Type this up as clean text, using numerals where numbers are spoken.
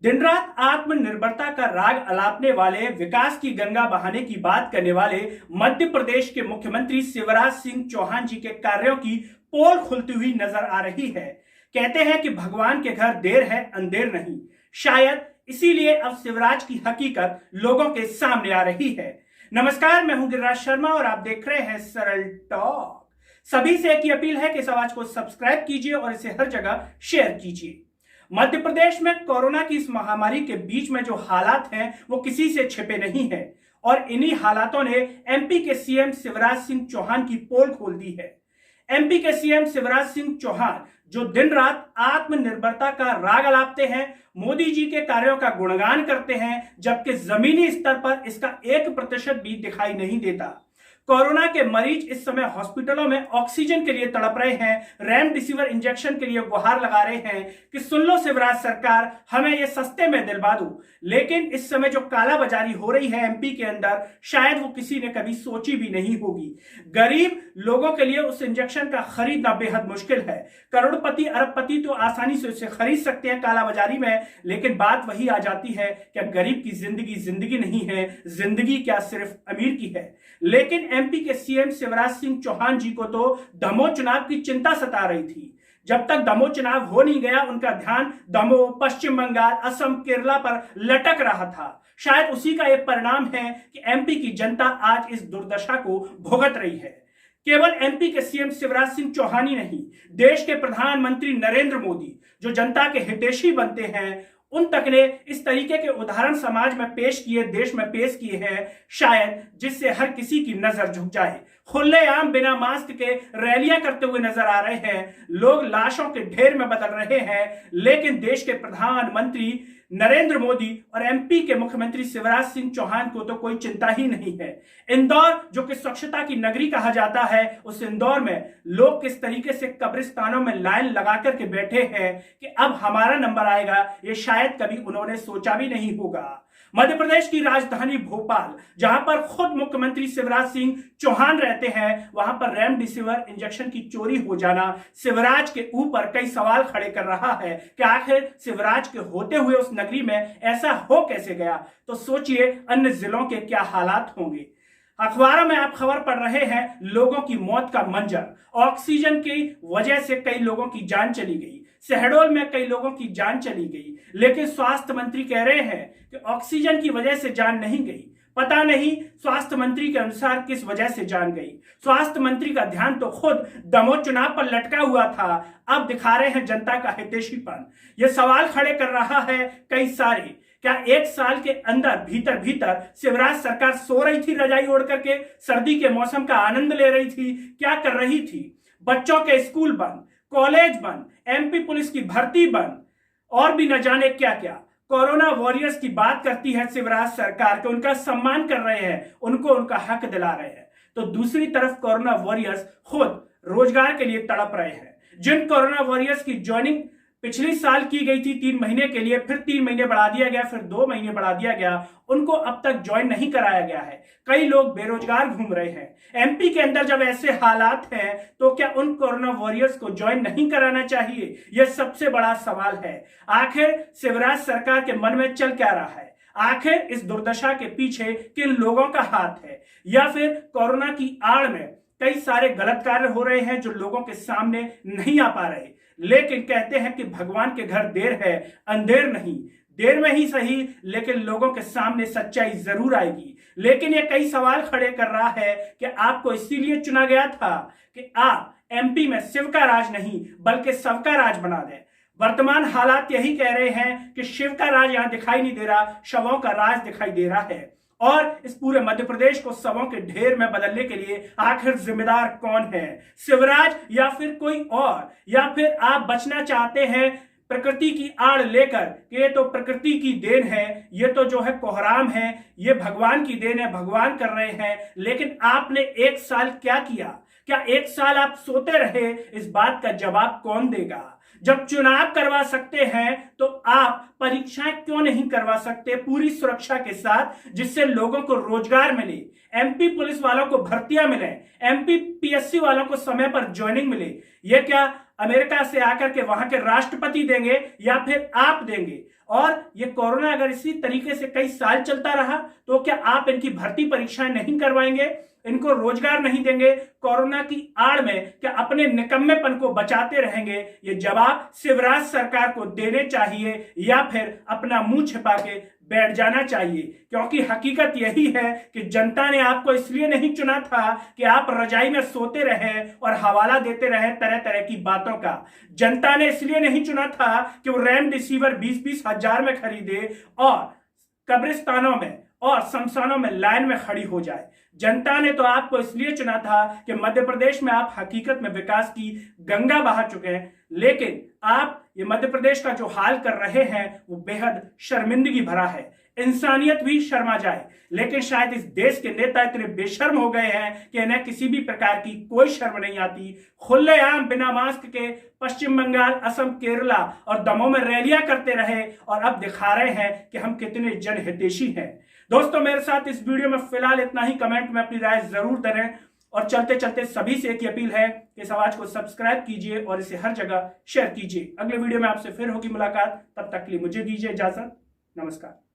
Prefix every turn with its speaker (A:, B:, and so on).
A: दिन रात आत्मनिर्भरता का राग अलापने वाले, विकास की गंगा बहाने की बात करने वाले मध्य प्रदेश के मुख्यमंत्री शिवराज सिंह चौहान जी के कार्यों की पोल खुलती हुई नजर आ रही है। कहते हैं कि भगवान के घर देर है अंधेर नहीं। शायद इसीलिए अब शिवराज की हकीकत लोगों के सामने आ रही है। नमस्कार, मैं हूं गिरिराज शर्मा और आप देख रहे हैं सरल टॉक। सभी से एक ही अपील है कि इस आवाज को सब्सक्राइब कीजिए और इसे हर जगह शेयर कीजिए। मध्य प्रदेश में कोरोना की इस महामारी के बीच में जो हालात हैं वो किसी से छिपे नहीं है और इन्हीं हालातों ने एमपी के सीएम शिवराज सिंह चौहान की पोल खोल दी है। एमपी के सीएम शिवराज सिंह चौहान जो दिन रात आत्मनिर्भरता का राग अलापते हैं, मोदी जी के कार्यों का गुणगान करते हैं, जबकि जमीनी स्तर पर इसका 1% भी दिखाई नहीं देता। कोरोना के मरीज इस समय हॉस्पिटलों में ऑक्सीजन के लिए तड़प रहे हैं, रेमडेसिविर इंजेक्शन के लिए गुहार लगा रहे हैं कि सुन लो शिवराज सरकार, हमें ये सस्ते में दिलवा दो। लेकिन इस समय जो कालाबाजारी हो रही है एमपी के अंदर, शायद वो किसी ने कभी सोची भी नहीं होगी। गरीब लोगों के लिए उस इंजेक्शन का खरीदना बेहद मुश्किल है। करोड़पति अरबपति तो आसानी से उसे खरीद सकते हैं कालाबाजारी में, लेकिन बात वही आ जाती है कि गरीब की जिंदगी जिंदगी नहीं है, जिंदगी क्या सिर्फ अमीर की है। लेकिन एमपी के सीएम शिवराज सिंह चौहान जी को तो दमोह चुनाव की चिंता सता रही थी। जब तक दमोह चुनाव हो नहीं गया, उनका ध्यान दमोह, पश्चिम बंगाल, असम, केरला पर लटक रहा था। शायद उसी का एक परिणाम है कि एमपी की जनता आज इस दुर्दशा को भुगत रही है। केवल एमपी के सीएम शिवराज सिंह चौहान ही नहीं, देश के प्रधानमंत्री नरेंद्र मोदी जो जनता के हितैषी बनते हैं, उन तक ने इस तरीके के उदाहरण समाज में पेश किए, देश में पेश किए हैं, शायद जिससे हर किसी की नजर झुक जाए। खुलेआम बिना मास्क के रैलियां करते हुए नजर आ रहे हैं, लोग लाशों के ढेर में बदल रहे हैं, लेकिन देश के प्रधानमंत्री नरेंद्र मोदी और एमपी के मुख्यमंत्री शिवराज सिंह चौहान को तो कोई चिंता ही नहीं है। इंदौर जो कि स्वच्छता की नगरी कहा जाता है, उस इंदौर में लोग किस तरीके से कब्रिस्तानों में लाइन लगा करके बैठे हैं कि अब हमारा नंबर आएगा, ये शायद कभी उन्होंने सोचा भी नहीं होगा। मध्य प्रदेश की राजधानी भोपाल, जहां पर खुद मुख्यमंत्री शिवराज सिंह चौहान रहते हैं, वहां पर रेमडेसिविर इंजेक्शन की चोरी हो जाना शिवराज के ऊपर कई सवाल खड़े कर रहा है कि आखिर शिवराज के होते हुए उस नगरी में ऐसा हो कैसे गया। तो सोचिए अन्य जिलों के क्या हालात होंगे। अखबारों में आप खबर पढ़ रहे हैं लोगों की मौत का मंजर, ऑक्सीजन की वजह से कई लोगों की जान चली गई, शहडोल में कई लोगों की जान चली गई, लेकिन स्वास्थ्य मंत्री कह रहे हैं कि ऑक्सीजन की वजह से जान नहीं गई। पता नहीं स्वास्थ्य मंत्री के अनुसार किस वजह से जान गई। स्वास्थ्य मंत्री का ध्यान तो खुद दमोह चुनाव पर लटका हुआ था, अब दिखा रहे हैं जनता का हितैषीपन। यह सवाल खड़े कर रहा है कई सारे, क्या एक साल के अंदर भीतर भीतर शिवराज सरकार सो रही थी रजाई ओढ़ करके, सर्दी के मौसम का आनंद ले रही थी, क्या कर रही थी? बच्चों के स्कूल बंद, कॉलेज बंद, एमपी पुलिस की भर्ती बंद और भी न जाने क्या क्या। कोरोना वॉरियर्स की बात करती है शिवराज सरकार के, उनका सम्मान कर रहे हैं, उनको उनका हक दिला रहे हैं, तो दूसरी तरफ कोरोना वॉरियर्स खुद रोजगार के लिए तड़प रहे हैं। जिन कोरोना वॉरियर्स की ज्वाइनिंग पिछले साल की गई थी 3 महीने के लिए, फिर 3 महीने बढ़ा दिया गया, फिर 2 महीने बढ़ा दिया गया, उनको अब तक ज्वाइन नहीं कराया गया है। कई लोग बेरोजगार घूम रहे हैं। एमपी के अंदर जब ऐसे हालात हैं तो क्या उन कोरोना वॉरियर्स को ज्वाइन नहीं कराना चाहिए? यह सबसे बड़ा सवाल है। आखिर शिवराज सरकार के मन में चल क्या रहा है? आखिर इस दुर्दशा के पीछे किन लोगों का हाथ है? या फिर कोरोना की आड़ में कई सारे गलत कार्य हो रहे हैं जो लोगों के सामने नहीं आ पा रहे, लेकिन कहते हैं कि भगवान के घर देर है अंधेर नहीं। देर में ही सही, लेकिन लोगों के सामने सच्चाई जरूर आएगी। लेकिन ये कई सवाल खड़े कर रहा है कि आपको इसीलिए चुना गया था कि आप एमपी में शिव का राज नहीं बल्कि सबका राज बना दें। वर्तमान हालात यही कह रहे हैं कि शिव का राज यहां दिखाई नहीं दे रहा, शवों का राज दिखाई दे रहा है। और इस पूरे मध्य प्रदेश को शवों के ढेर में बदलने के लिए आखिर जिम्मेदार कौन है? शिवराज या फिर कोई और? या फिर आप बचना चाहते हैं प्रकृति की आड़ लेकर कि ये तो प्रकृति की देन है, ये तो जो है कोहराम है, ये भगवान की देन है, भगवान कर रहे हैं। लेकिन आपने 1 साल क्या किया? क्या 1 साल आप सोते रहे? इस बात का जवाब कौन देगा? जब चुनाव करवा सकते हैं तो आप परीक्षाएं क्यों नहीं करवा सकते पूरी सुरक्षा के साथ, जिससे लोगों को रोजगार मिले, एमपी पुलिस वालों को भर्तियां मिले, एमपी पीएससी वालों को समय पर ज्वाइनिंग मिले? यह क्या अमेरिका से आकर के वहां के राष्ट्रपति देंगे या फिर आप देंगे? और ये कोरोना अगर इसी तरीके से कई साल चलता रहा तो क्या आप इनकी भर्ती परीक्षाएं नहीं करवाएंगे, इनको रोजगार नहीं देंगे, कोरोना की आड़ में क्या अपने निकम्मेपन को बचाते रहेंगे? ये जवाब शिवराज सरकार को देने चाहिए या फिर अपना मुंह छिपा के बैठ जाना चाहिए, क्योंकि हकीकत यही है कि जनता ने आपको इसलिए नहीं चुना था कि आप रजाई में सोते रहे और हवाला देते रहे तरह तरह की बातों का। जनता ने इसलिए नहीं चुना था कि वो रेमडेसिविर 20-20 हजार में खरीदे और कब्रिस्तानों में और शमशानों में लाइन में खड़ी हो जाए। जनता ने तो आपको इसलिए चुना था कि मध्य प्रदेश में आप हकीकत में विकास की गंगा बहा चुके हैं, लेकिन आप ये मध्य प्रदेश का जो हाल कर रहे हैं वो बेहद शर्मिंदगी भरा है। इंसानियत भी शर्मा जाए, लेकिन शायद इस देश के नेता इतने बेशर्म हो गए हैं कि इन्हें किसी भी प्रकार की कोई शर्म नहीं आती। खुलेआम बिना मास्क के पश्चिम बंगाल, असम, केरला और दमोह में रैलियां करते रहे और अब दिखा रहे हैं कि हम कितने जनहितैषी हैं। दोस्तों, मेरे साथ इस वीडियो में फिलहाल इतना ही। कमेंट में अपनी राय जरूर दें और चलते चलते सभी से एक अपील है कि इस आवाज को सब्सक्राइब कीजिए और इसे हर जगह शेयर कीजिए। अगले वीडियो में आपसे फिर होगी मुलाकात, तब तक के लिए मुझे दीजिए इजाजत। नमस्कार।